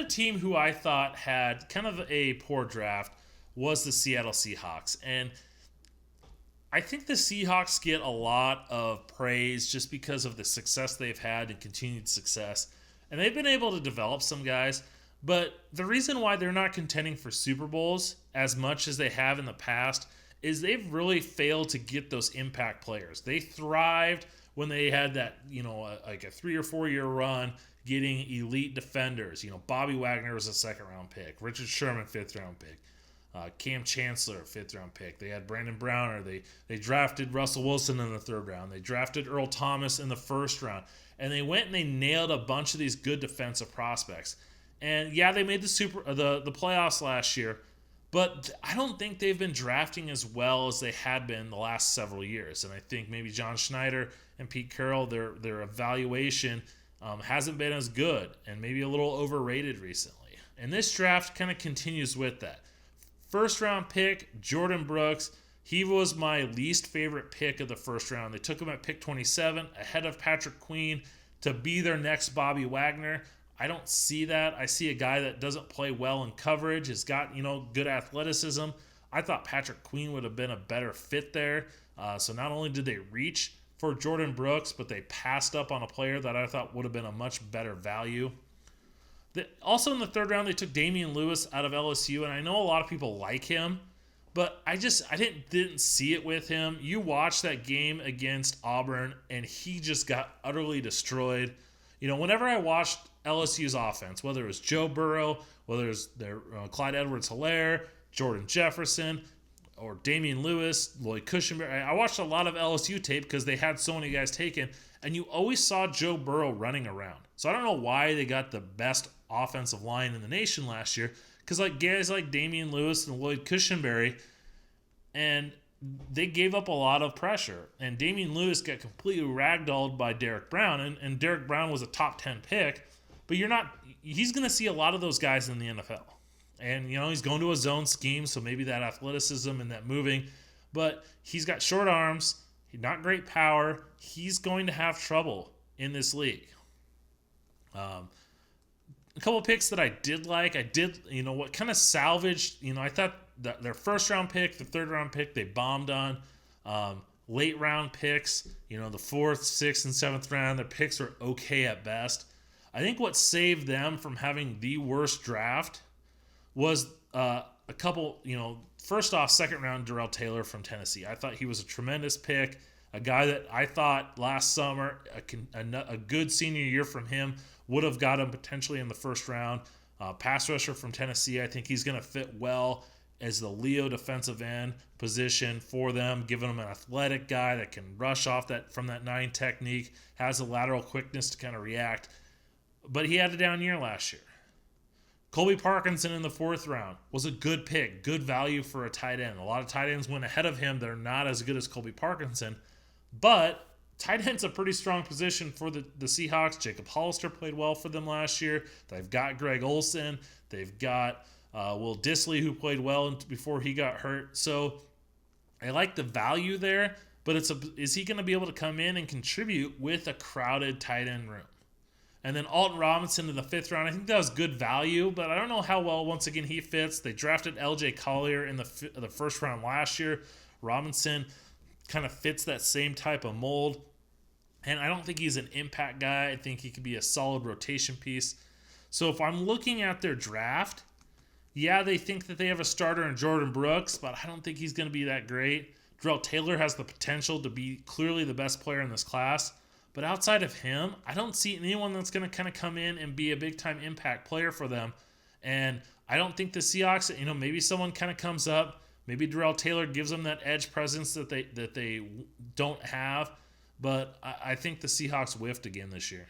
Another team who I thought had kind of a poor draft was the Seattle Seahawks. And I think the Seahawks get a lot of praise just because of the success they've had and continued success. And they've been able to develop some guys. But the reason why they're not contending for Super Bowls as much as they have in the past is they've really failed to get those impact players. They thrived when they had that, like a 3 or 4 year run getting elite defenders. Bobby Wagner was a second round pick, Richard Sherman, fifth round pick. Cam Chancellor, fifth round pick. They had Brandon Browner. They drafted Russell Wilson in the third round. They drafted Earl Thomas in the first round. And they went and they nailed a bunch of these good defensive prospects. And yeah, they made the playoffs last year, but I don't think they've been drafting as well as they had been the last several years. And I think maybe John Schneider and Pete Carroll, their evaluation hasn't been as good and maybe a little overrated recently. And this draft kind of continues with that. First round pick, Jordan Brooks. He was my least favorite pick of the first round. They took him at pick 27 ahead of Patrick Queen to be their next Bobby Wagner. I don't see that. I see a guy that doesn't play well in coverage, has got, good athleticism. I thought Patrick Queen would have been a better fit there. So not only did they reach for Jordan Brooks, but they passed up on a player that I thought would have been a much better value. Also in the third round, they took Damian Lewis out of LSU, and I know a lot of people like him, but I didn't see it with him. You watch that game against Auburn, and he just got utterly destroyed. Whenever I watched LSU's offense, whether it was Joe Burrow, whether it was their Clyde Edwards-Helaire, Jordan Jefferson, or Damian Lewis, Lloyd Cushenberry, I watched a lot of LSU tape because they had so many guys taken, and you always saw Joe Burrow running around. So I don't know why they got the best offensive line in the nation last year, because guys like Damian Lewis and Lloyd Cushenberry, and they gave up a lot of pressure. And Damian Lewis got completely ragdolled by Derek Brown, and Derek Brown was a top 10 pick, but he's going to see a lot of those guys in the NFL. And, he's going to a zone scheme, so maybe that athleticism and that moving, but he's got short arms, not great power. He's going to have trouble in this league. A couple of picks that I did like. What kind of salvaged, I thought that their first round pick, the third round pick, they bombed on. Late round picks, the fourth, sixth, and seventh round, their picks were okay at best. I think what saved them from having the worst draft was a couple, first off, second round, Darrell Taylor from Tennessee. I thought he was a tremendous pick, a guy that I thought last summer, a good senior year from him would have got him potentially in the first round. Pass rusher from Tennessee, I think he's going to fit well as the Leo defensive end position for them, giving them an athletic guy that can rush off that from that 9 technique, has the lateral quickness to kind of react. But he had a down year last year. Colby Parkinson in the fourth round was a good pick, good value for a tight end. A lot of tight ends went ahead of him. They're not as good as Colby Parkinson, but tight end's a pretty strong position for the Seahawks. Jacob Hollister played well for them last year. They've got Greg Olsen. They've got Will Dissly, who played well before he got hurt. So I like the value there, but is he going to be able to come in and contribute with a crowded tight end room? And then Alton Robinson in the fifth round, I think that was good value, but I don't know how well, once again, he fits. They drafted L.J. Collier in the first round last year. Robinson kind of fits that same type of mold. And I don't think he's an impact guy. I think he could be a solid rotation piece. So if I'm looking at their draft, yeah, they think that they have a starter in Jordan Brooks, but I don't think he's going to be that great. Darrell Taylor has the potential to be clearly the best player in this class. But outside of him, I don't see anyone that's going to kind of come in and be a big-time impact player for them. And I don't think the Seahawks, maybe someone kind of comes up. Maybe Darrell Taylor gives them that edge presence that they don't have. But I think the Seahawks whiffed again this year.